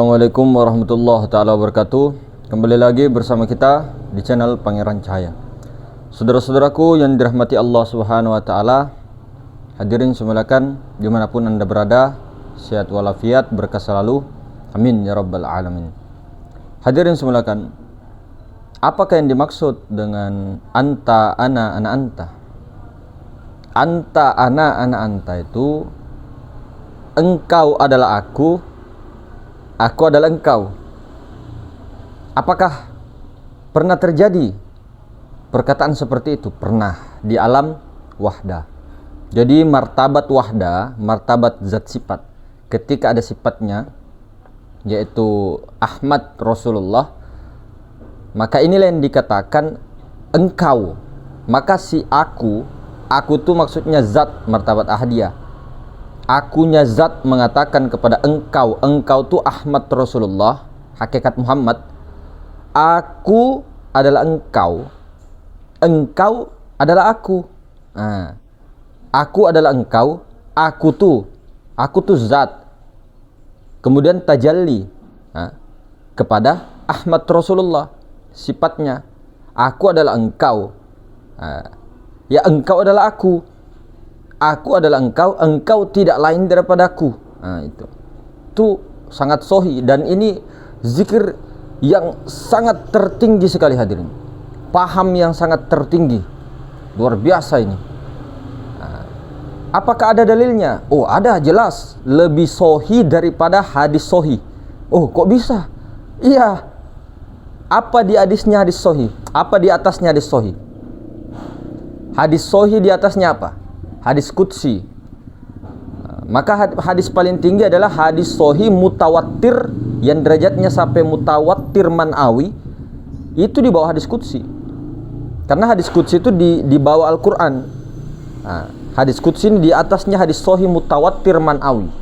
Assalamualaikum warahmatullahi taala wabarakatuh. Kembali lagi bersama kita di channel Pangeran Cahaya. Saudara-saudaraku yang dirahmati Allah Subhanahu wa taala, hadirin semuakan dimanapun Anda berada, sehat walafiat, berkah selalu. Amin ya rabbal alamin. Hadirin semuakan, apakah yang dimaksud dengan anta ana ana anta? Anta ana ana anta itu engkau adalah aku adalah engkau. Apakah pernah terjadi perkataan seperti itu? Pernah di alam wahdah. Jadi martabat wahdah, martabat zat sifat, ketika ada sifatnya yaitu Ahmad Rasulullah, maka inilah yang dikatakan engkau. Maka si aku itu maksudnya zat, martabat ahadiyah. Akunya zat mengatakan kepada engkau, engkau tu Ahmad Rasulullah, hakikat Muhammad. Aku adalah engkau, engkau adalah aku. Nah, aku adalah engkau, aku tu zat. Kemudian tajalli kepada Ahmad Rasulullah, sifatnya. Aku adalah engkau. Ya, engkau adalah aku. Aku adalah engkau, engkau tidak lain daripada aku. Nah, itu sangat sohi, dan ini zikir yang sangat tertinggi sekali hadirin. Paham yang sangat tertinggi, luar biasa ini. Nah, apakah ada dalilnya? Oh, ada, jelas. Lebih sohi daripada hadis sohi. Oh, kok bisa? Iya. Apa di hadisnya hadis sohi? Apa di atasnya hadis sohi? Hadis sohi di atasnya apa? Hadis qudsi. Maka hadis paling tinggi adalah hadis sahih mutawatir, yang derajatnya sampai mutawatir manawi, itu di bawah hadis qudsi. Karena hadis qudsi itu di bawah Al-Qur'an. Hadis qudsi ini di atasnya hadis sahih mutawatir manawi.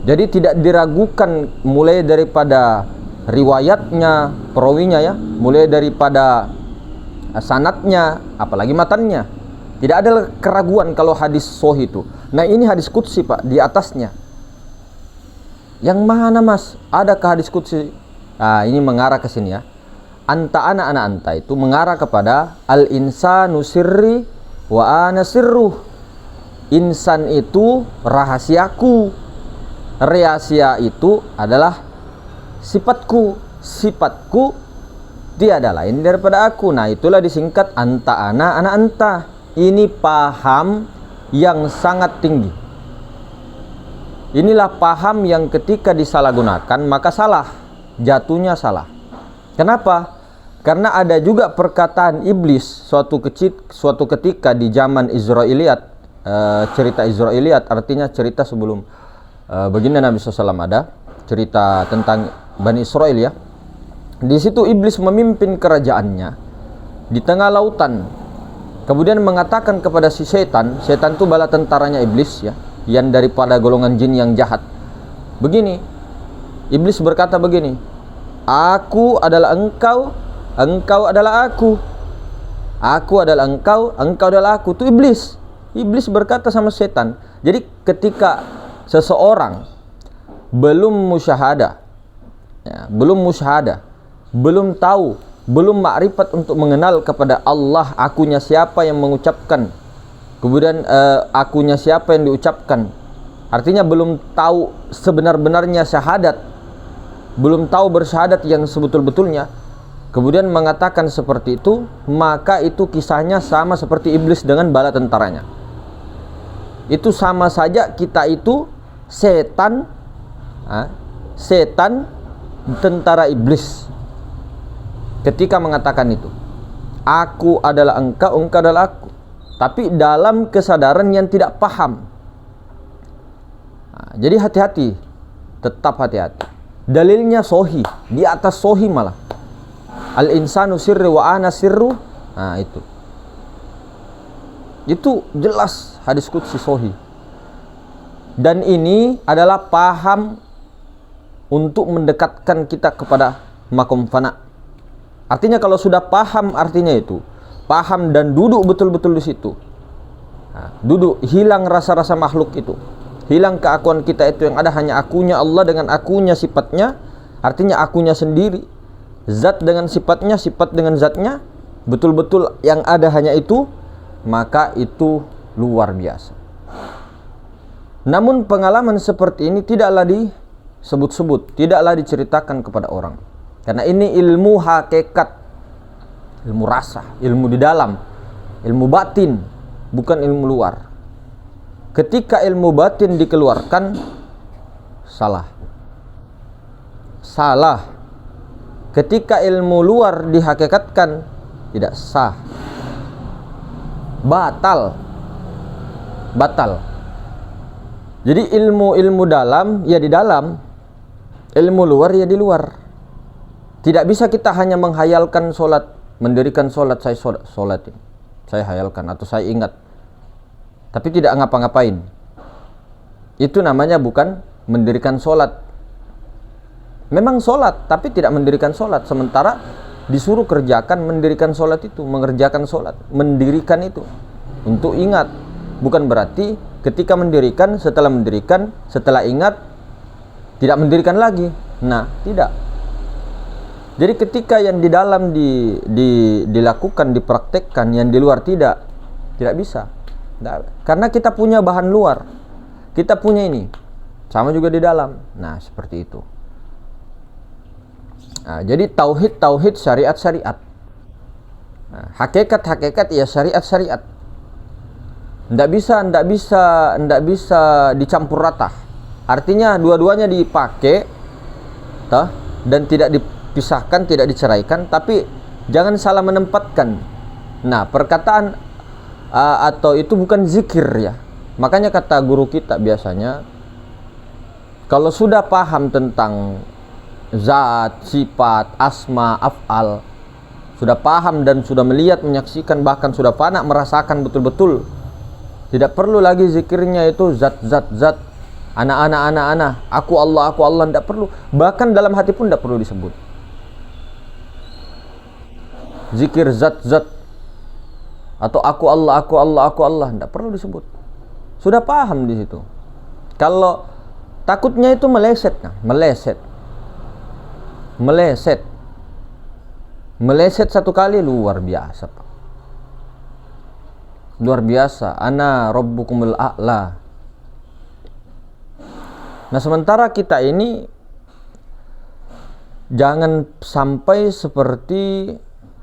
Jadi tidak diragukan mulai daripada riwayatnya, perawinya ya, mulai daripada sanadnya, apalagi matannya. Tidak ada keraguan kalau hadis sahih itu. Nah, ini hadis qudsi, Pak, di atasnya. Yang mana, Mas? Adakah hadis qudsi? Nah, ini mengarah ke sini ya. Anta ana ana anta itu mengarah kepada al-insanu sirri wa ana sirruh. Insan itu rahasiaku. Rahasia itu adalah sifatku. Sifatku tiada lain daripada aku. Nah, itulah disingkat anta ana ana anta. Ini paham yang sangat tinggi. Inilah paham yang ketika disalahgunakan maka salah, jatuhnya salah. Kenapa? Karena ada juga perkataan iblis suatu ketika di zaman Israiliyat, cerita Israiliyat, artinya cerita sebelum baginda Nabi SAW ada, cerita tentang Bani Israel ya. Di situ iblis memimpin kerajaannya di tengah lautan. Kemudian mengatakan kepada si setan itu bala tentaranya iblis ya, yang daripada golongan jin yang jahat. Begini, iblis berkata begini, aku adalah engkau, engkau adalah aku. Aku adalah engkau, engkau adalah aku. Itu iblis. Iblis berkata sama setan. Jadi ketika seseorang belum musyahadah, ya, belum tahu, belum makrifat untuk mengenal kepada Allah, akunya siapa yang mengucapkan, kemudian akunya siapa yang diucapkan, artinya belum tahu sebenar-benarnya syahadat, belum tahu bersyahadat yang sebetul-betulnya, kemudian mengatakan seperti itu, maka itu kisahnya sama seperti iblis dengan bala tentaranya. Itu sama saja kita itu setan, setan tentara iblis. Ketika mengatakan itu, aku adalah engkau, engkau adalah aku, tapi dalam kesadaran yang tidak paham. Jadi hati-hati, tetap hati-hati. Dalilnya sohi, di atas sohi malah. Al-insanu sirri wa ana sirru. Nah, itu jelas hadis qudsi sohi. Dan ini adalah paham untuk mendekatkan kita kepada makom fana. Artinya kalau sudah paham, artinya itu paham dan duduk betul-betul di situ. Duduk, hilang rasa-rasa makhluk itu. hilang keakuan kita itu, yang ada hanya akunya Allah dengan akunya sifatnya, artinya akunya sendiri, zat dengan sifatnya, sifat dengan zatnya, betul-betul yang ada hanya itu, maka itu luar biasa. Namun pengalaman seperti ini tidaklah disebut-sebut, tidaklah diceritakan kepada orang, karena ini ilmu hakikat, ilmu rasa, ilmu di dalam, ilmu batin, bukan ilmu luar. Ketika ilmu batin dikeluarkan, salah. Ketika ilmu luar dihakikatkan, tidak sah. Batal. Jadi ilmu dalam ya di dalam, ilmu luar ya di luar. Tidak bisa kita hanya menghayalkan solat, mendirikan solat, saya solat ini, saya hayalkan atau saya ingat, tapi tidak ngapa-ngapain. Itu namanya bukan mendirikan solat. Memang solat, tapi tidak mendirikan solat. Sementara disuruh kerjakan mendirikan solat itu, mengerjakan solat, mendirikan itu untuk ingat. Bukan berarti ketika mendirikan, setelah ingat tidak mendirikan lagi. Nah, tidak. Jadi ketika yang di dalam dilakukan, dipraktekkan, yang di luar tidak bisa. Karena kita punya bahan luar, kita punya ini, sama juga di dalam. Nah, seperti itu. Nah, jadi tauhid, syariat. Nah, hakikat ya syariat. Tidak bisa dicampur rata. Artinya dua-duanya dipakai, dan tidak dipisahkan, tidak diceraikan. Tapi jangan salah menempatkan. Nah, perkataan atau itu bukan zikir ya. Makanya kata guru kita biasanya, kalau sudah paham tentang zat, sifat, asma, af'al, sudah paham dan sudah melihat, menyaksikan, bahkan sudah fana, merasakan betul-betul, tidak perlu lagi zikirnya itu zat, ana, aku Allah, tidak perlu. Bahkan dalam hati pun tidak perlu disebut zikir zat atau aku Allah, tidak perlu disebut. Sudah paham di situ. Kalau takutnya itu meleset satu kali, luar biasa, Pak. Luar biasa. Ana rabbukumul a'la. Nah, sementara kita ini jangan sampai seperti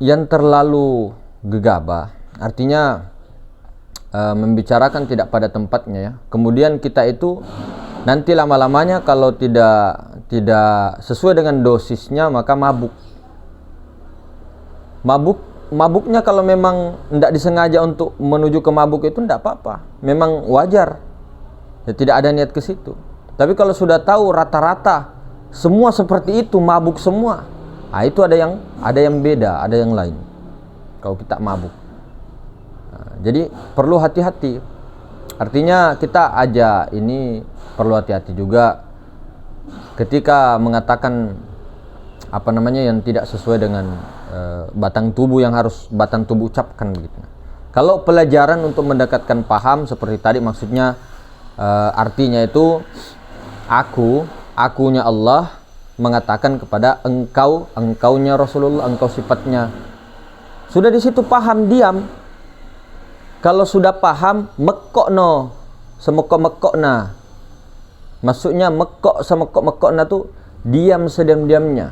yang terlalu gegabah. Artinya membicarakan tidak pada tempatnya ya. Kemudian kita itu nanti lama-lamanya kalau tidak sesuai dengan dosisnya, maka mabuknya kalau memang tidak disengaja untuk menuju ke mabuk itu tidak apa-apa, memang wajar ya, tidak ada niat ke situ. Tapi kalau sudah tahu rata-rata semua seperti itu, mabuk semua, nah itu ada yang beda, ada yang lain kalau kita mabuk. Nah, jadi perlu hati-hati. Artinya kita ini perlu hati-hati juga ketika mengatakan yang tidak sesuai dengan batang tubuh yang harus batang tubuh ucapkan begitu. Kalau pelajaran untuk mendekatkan paham seperti tadi, maksudnya artinya itu akunya Allah mengatakan kepada engkaunya Rasulullah, engkau sifatnya. Sudah di situ paham, diam. Kalau sudah paham, mekokno semekok-mekokna. Maksudnya mekok semekok-mekokna tuh diam sediam-diamnya.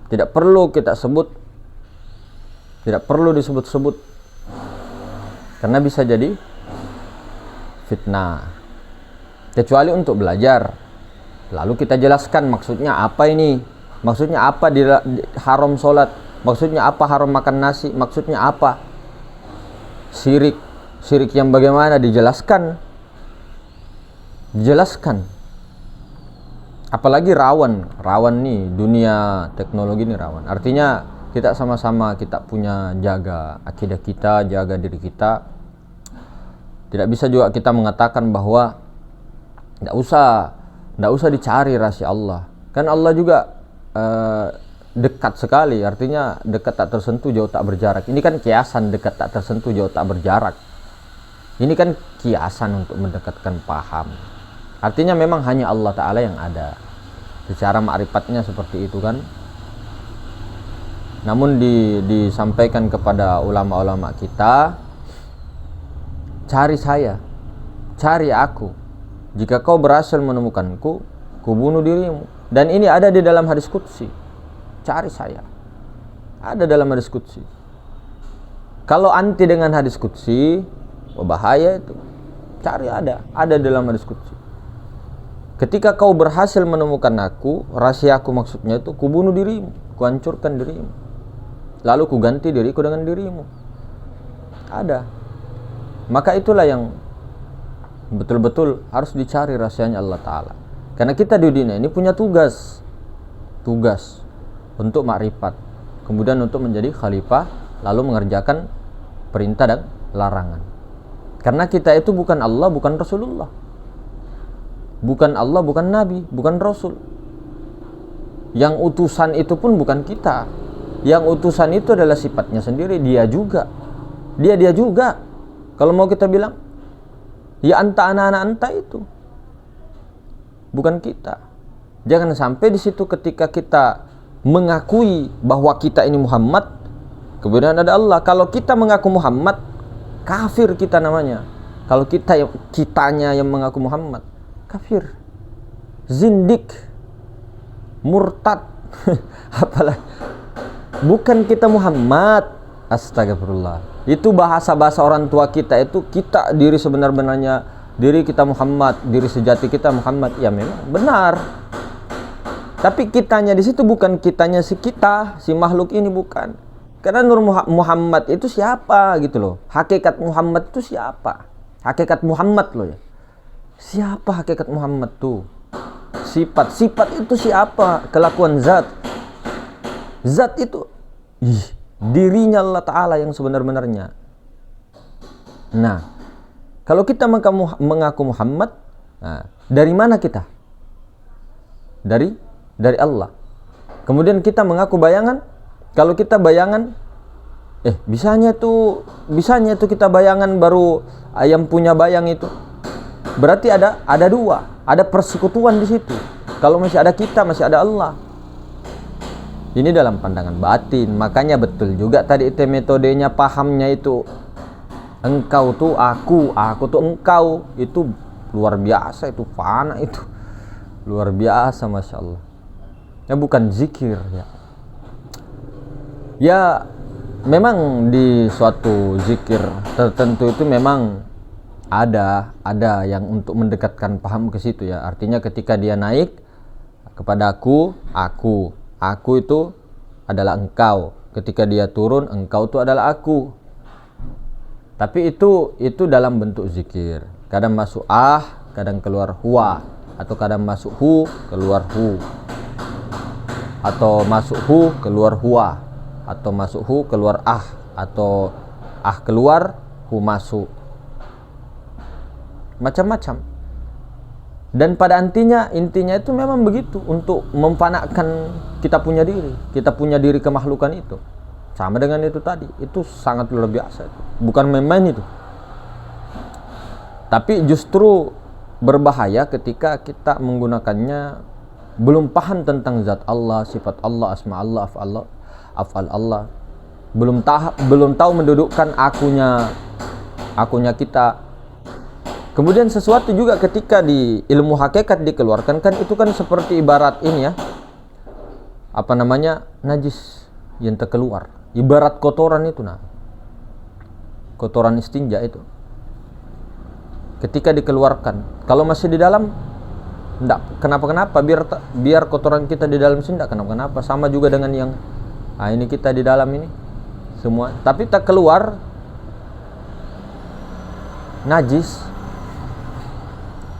Tidak perlu kita sebut, tidak perlu disebut-sebut, karena bisa jadi fitnah. Kecuali untuk belajar, lalu kita jelaskan maksudnya apa ini, maksudnya apa di haram sholat, maksudnya apa haram makan nasi, maksudnya apa syirik yang bagaimana, dijelaskan. Apalagi rawan nih, dunia teknologi ini rawan. Artinya kita sama-sama kita punya jaga akidah kita, jaga diri kita. Tidak bisa juga kita mengatakan bahwa tidak usah dicari rahasia Allah. Kan Allah juga dekat sekali, artinya dekat tak tersentuh, jauh tak berjarak. Ini kan kiasan, dekat tak tersentuh, jauh tak berjarak. Ini kan kiasan untuk mendekatkan paham. Artinya memang hanya Allah Ta'ala yang ada. Secara ma'rifatnya seperti itu kan. Namun disampaikan kepada ulama-ulama kita, cari saya, cari aku. Jika kau berhasil menemukanku, ku bunuh dirimu. Dan ini ada di dalam hadis qudsi. Cari saya. Ada dalam hadis qudsi. Kalau anti dengan hadis qudsi, bahaya itu. Cari ada dalam hadis qudsi. Ketika kau berhasil menemukan aku, rahasiaku maksudnya itu, ku bunuh dirimu, ku hancurkan dirimu. Lalu ku ganti diriku dengan dirimu. Ada. Maka itulah yang betul-betul harus dicari rahasianya Allah Ta'ala. Karena kita di dunia ini punya tugas untuk makrifat, kemudian untuk menjadi khalifah, lalu mengerjakan perintah dan larangan. Karena kita itu bukan Allah, bukan Rasulullah, bukan Allah, bukan Nabi, bukan Rasul. Yang utusan itu pun bukan kita. Yang utusan itu adalah sifatnya sendiri. Dia juga. Kalau mau kita bilang, ya anta anak-anak anta itu, bukan kita. Jangan sampai di situ ketika kita mengakui bahwa kita ini Muhammad, kemudian ada Allah. Kalau kita mengaku Muhammad, kafir kita namanya. Kalau kitanya yang mengaku Muhammad, kafir, zindik, murtad. Apalah, bukan kita Muhammad. Astagfirullah. Itu bahasa-bahasa orang tua kita, itu kita diri sebenar-benarnya diri kita Muhammad, diri sejati kita Muhammad. Ya memang benar. Tapi kitanya di situ bukan kitanya si makhluk ini, bukan. Karena Nur Muhammad itu siapa gitu loh. Hakikat Muhammad itu siapa? Hakikat Muhammad loh ya. Siapa hakikat Muhammad tuh? Sifat itu siapa? Kelakuan zat itu dirinya Allah Ta'ala yang sebenar-benarnya. Nah, kalau kita mengaku Muhammad, nah, dari mana kita? Dari Allah. Kemudian kita mengaku bayangan. Kalau kita bayangan, bisanya itu kita bayangan baru ayam punya bayang itu. Berarti ada dua, ada persekutuan di situ. Kalau masih ada kita, masih ada Allah. Ini dalam pandangan batin. Makanya betul juga tadi itu metodenya, pahamnya itu. Engkau tuh aku tuh engkau. Itu luar biasa, itu fana itu. Luar biasa, Masya Allah. Ya bukan zikir ya. Ya memang di suatu zikir tertentu itu memang ada yang untuk mendekatkan paham ke situ ya. Artinya ketika dia naik kepada aku itu adalah engkau. Ketika dia turun, engkau itu adalah aku. Tapi itu dalam bentuk zikir. Kadang masuk kadang keluar huwa, atau kadang masuk hu, keluar hu. Atau masuk hu, keluar huwa. Atau masuk hu, keluar atau keluar, hu masuk. Macam-macam. Dan pada intinya itu memang begitu, untuk memfanakan kita punya diri kemakhlukan itu. Sama dengan itu tadi, itu sangat luar biasa itu. Bukan main-main itu. Tapi justru berbahaya ketika kita menggunakannya belum paham tentang zat Allah, sifat Allah, asma Allah, af'al Allah. Belum tahu mendudukkan akunya kita. Kemudian sesuatu juga ketika di ilmu hakikat dikeluarkan, kan itu kan seperti ibarat ini ya. Najis yang terkeluar. Ibarat kotoran itu kotoran istinja itu. Ketika dikeluarkan, kalau masih di dalam enggak kenapa-kenapa, biar kotoran kita di dalam sini enggak kenapa-kenapa. Sama juga dengan yang ini kita di dalam ini semua, tapi tak keluar najis.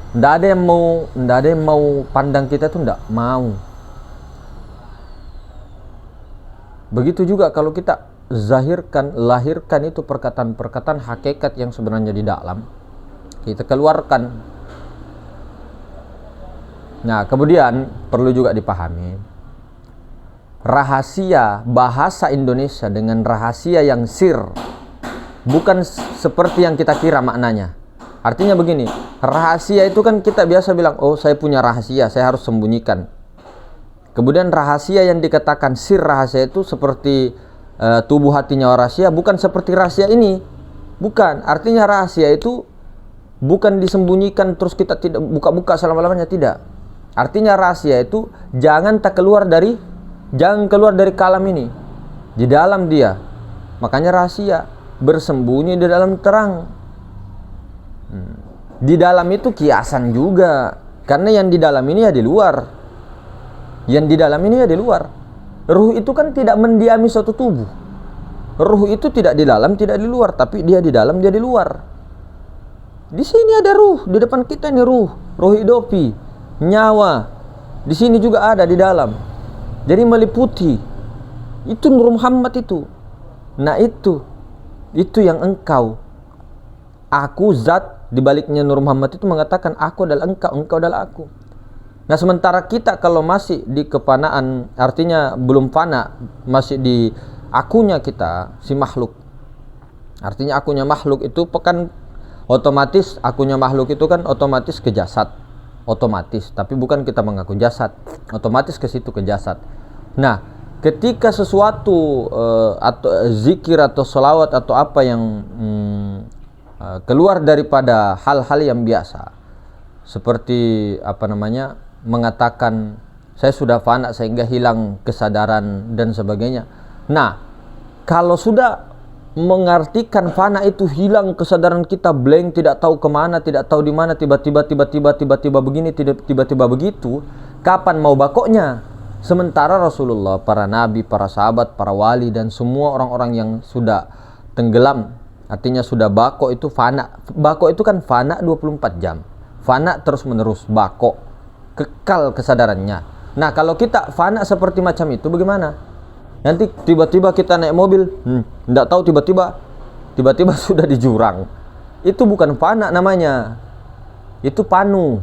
Nggak ada yang mau pandang kita tuh, nggak mau. Begitu juga kalau kita lahirkan itu perkataan hakikat yang sebenarnya di dalam, kita keluarkan. Nah, kemudian perlu juga dipahami rahasia bahasa Indonesia dengan rahasia yang sir bukan seperti yang kita kira maknanya. Artinya begini, rahasia itu kan kita biasa bilang, oh saya punya rahasia, saya harus sembunyikan. Kemudian rahasia yang dikatakan sir rahasia itu seperti tubuh hatinya rahasia, bukan seperti rahasia ini. Bukan, artinya rahasia itu bukan disembunyikan terus kita tidak buka-buka selama-lamanya, tidak. Artinya rahasia itu jangan keluar dari kalam ini. Di dalam dia. Makanya rahasia bersembunyi di dalam terang. Di dalam itu kiasan juga. Karena yang di dalam ini ya di luar. Yang di dalam ini ya di luar. Ruh itu kan tidak mendiami suatu tubuh. Ruh itu tidak di dalam, tidak di luar, tapi dia di dalam, dia di luar. Di sini ada ruh, di depan kita ini ruh hidopi, nyawa. Di sini juga ada di dalam. Jadi meliputi. Itu Nur Muhammad itu. Nah itu yang engkau. Aku zat, di baliknya Nur Muhammad itu mengatakan aku adalah engkau, engkau adalah aku. Nah sementara kita kalau masih di kefanaan, artinya belum fana, masih di akunya kita, si makhluk. Artinya akunya makhluk itu kan otomatis, akunya makhluk itu kan otomatis ke jasad. Otomatis, tapi bukan kita mengaku jasad. Otomatis ke situ ke jasad. Nah, ketika sesuatu atau zikir atau sholawat atau apa yang keluar daripada hal-hal yang biasa, seperti mengatakan saya sudah fana sehingga hilang kesadaran dan sebagainya. Nah, kalau sudah mengartikan fana itu hilang kesadaran kita, blank, tidak tahu kemana, tidak tahu di mana, tiba-tiba begini, tiba-tiba begitu, kapan mau bakoknya? Sementara Rasulullah, para nabi, para sahabat, para wali dan semua orang-orang yang sudah tenggelam, artinya sudah bako itu fana. Bako itu kan fana 24 jam. Fana terus menerus, bako, kekal kesadarannya. Nah, kalau kita fana seperti macam itu bagaimana? Nanti tiba-tiba kita naik mobil, tidak tahu tiba-tiba sudah di jurang. Itu bukan fana namanya. Itu panu.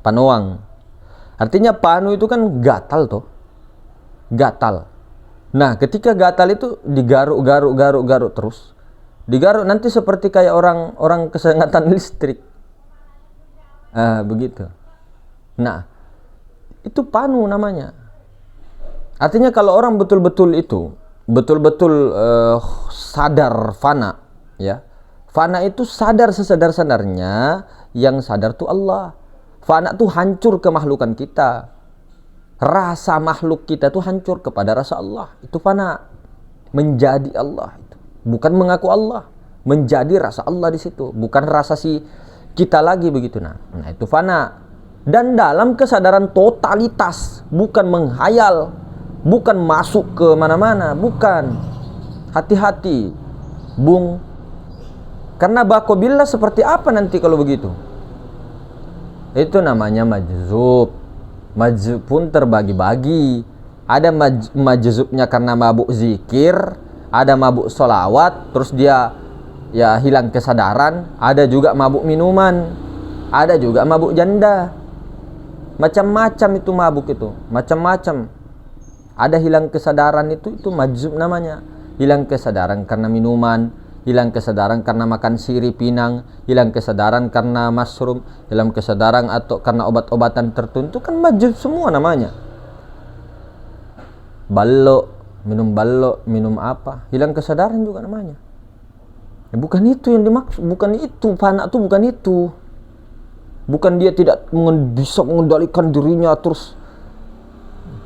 Panuang. Artinya panu itu kan gatal toh. Gatal. Nah, ketika gatal itu digaruk terus. Digaruk nanti seperti kayak orang kesengatan listrik. Begitu. Nah, itu panu namanya. Artinya kalau orang betul-betul sadar fana, ya. Fana itu sadar sesadar-sadarnya, yang sadar tuh Allah. Fana tuh hancur kemakhlukan kita. Rasa makhluk kita tuh hancur kepada rasa Allah. Itu fana. Menjadi Allah itu. Bukan mengaku Allah, menjadi rasa Allah di situ, bukan rasa si kita lagi begitu. Nah, itu fana. Dan dalam kesadaran totalitas, bukan menghayal, bukan masuk ke mana-mana, bukan. Hati-hati, Bung. Karena bakobillah seperti apa nanti kalau begitu? Itu namanya majzub. Majzub pun terbagi-bagi. Ada majzubnya karena mabuk zikir, ada mabuk sholawat, terus dia ya hilang kesadaran. Ada juga mabuk minuman, ada juga mabuk janda. Macam-macam itu mabuk itu, macam-macam. Ada hilang kesadaran itu majzub namanya. Hilang kesadaran karena minuman, hilang kesadaran karena makan sirih pinang, hilang kesadaran karena mushroom, hilang kesadaran atau karena obat-obatan tertentu, kan majzub semua namanya. Ballo, minum apa, hilang kesadaran juga namanya. Ya, bukan itu yang dimaksud, bukan itu fana tuh, bukan itu. Bukan dia tidak bisa mengendalikan dirinya terus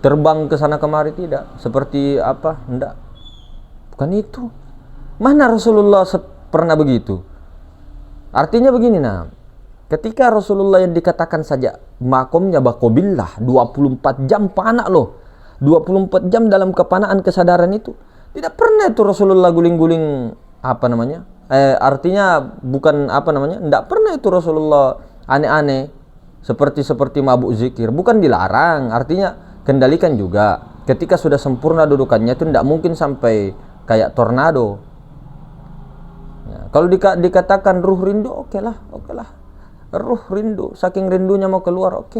terbang ke sana kemari, tidak. Seperti apa? Enggak. Bukan itu. Mana Rasulullah pernah begitu? Artinya begini, nah. Ketika Rasulullah yang dikatakan saja makomnya bakobillah 24 jam panak loh. 24 jam dalam kepanaan kesadaran itu. Tidak pernah itu Rasulullah guling-guling artinya bukan enggak pernah itu Rasulullah aneh-aneh seperti mabuk zikir. Bukan dilarang, artinya kendalikan juga. Ketika sudah sempurna dudukannya itu tidak mungkin sampai kayak tornado. Ya, kalau dikatakan ruh rindu, oke lah. Ruh rindu, saking rindunya mau keluar, oke.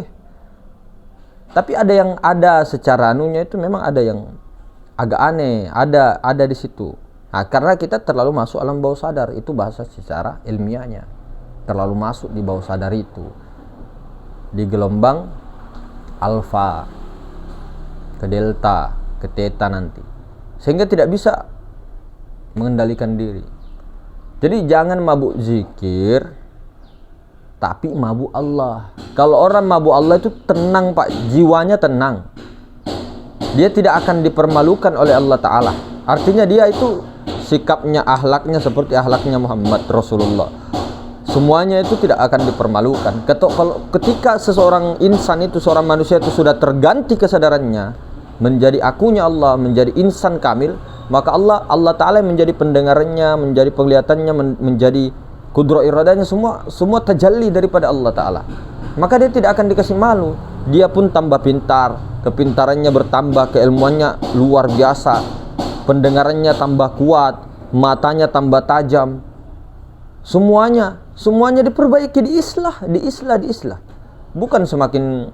Tapi ada secara anunya itu memang ada yang agak aneh, ada di situ. Nah, karena kita terlalu masuk alam bawah sadar, itu bahasa secara ilmiahnya. Terlalu masuk di bawah sadar itu. Di gelombang alfa, ke delta, ke theta nanti. Sehingga tidak bisa mengendalikan diri. Jadi jangan mabuk zikir, tapi mabuk Allah. Kalau orang mabuk Allah itu tenang Pak, jiwanya tenang. Dia tidak akan dipermalukan oleh Allah Ta'ala. Artinya dia itu sikapnya, ahlaknya seperti ahlaknya Muhammad Rasulullah. Semuanya itu tidak akan dipermalukan. Ketika seseorang insan itu, seorang manusia itu sudah terganti kesadarannya menjadi akunya Allah, menjadi insan kamil, maka Allah Ta'ala menjadi pendengarannya, menjadi penglihatannya, menjadi kudro iradanya, semua tajalli daripada Allah Ta'ala. Maka dia tidak akan dikasih malu. Dia pun tambah pintar, kepintarannya bertambah, keilmuannya luar biasa, pendengarannya tambah kuat, matanya tambah tajam. Semuanya diperbaiki, diislah. Bukan semakin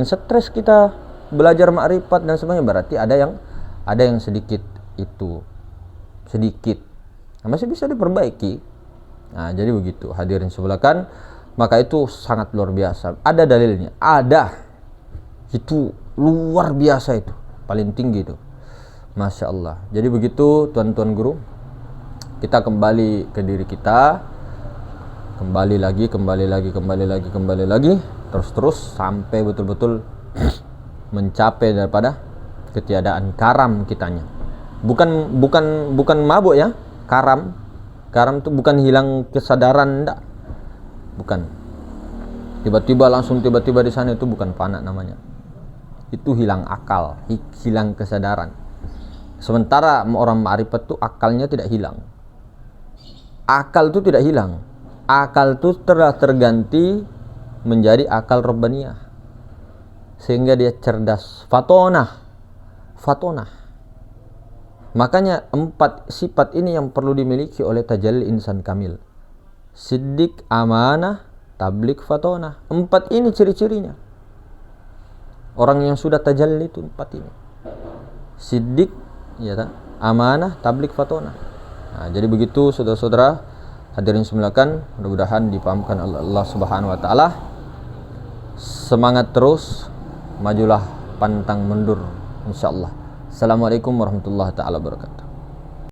stres kita belajar makrifat dan sebagainya, berarti ada yang sedikit itu. Nah, masih bisa diperbaiki. Nah, jadi begitu hadirin sebelakan, maka itu sangat luar biasa. Ada dalilnya, itu luar biasa, itu paling tinggi itu, Masya Allah. Jadi begitu tuan-tuan guru, kita kembali ke diri kita, kembali lagi terus sampai betul-betul mencapai daripada ketiadaan karam kitanya. Bukan mabuk ya, karam itu bukan hilang kesadaran, enggak. Bukan. Tiba-tiba di sana, itu bukan fana namanya. Itu hilang akal, hilang kesadaran. Sementara orang ma'rifat itu akalnya tidak hilang. Akal itu tidak hilang. Akal itu telah terganti menjadi akal robbaniyah. Sehingga dia cerdas, fatonah. Makanya 4 sifat ini yang perlu dimiliki oleh tajalli insan kamil. Siddiq, amanah, tabligh, fatonah. 4 ini ciri-cirinya. Orang yang sudah tajalli itu 4 ini. Siddiq, ya tak? Amanah, tabligh, fatonah. Nah, jadi begitu saudara-saudara hadirin semulakan, mudah-mudahan dipahamkan Allah Subhanahu wa taala. Semangat terus, majulah pantang mundur insyaallah. Assalamualaikum warahmatullahi taala wabarakatuh.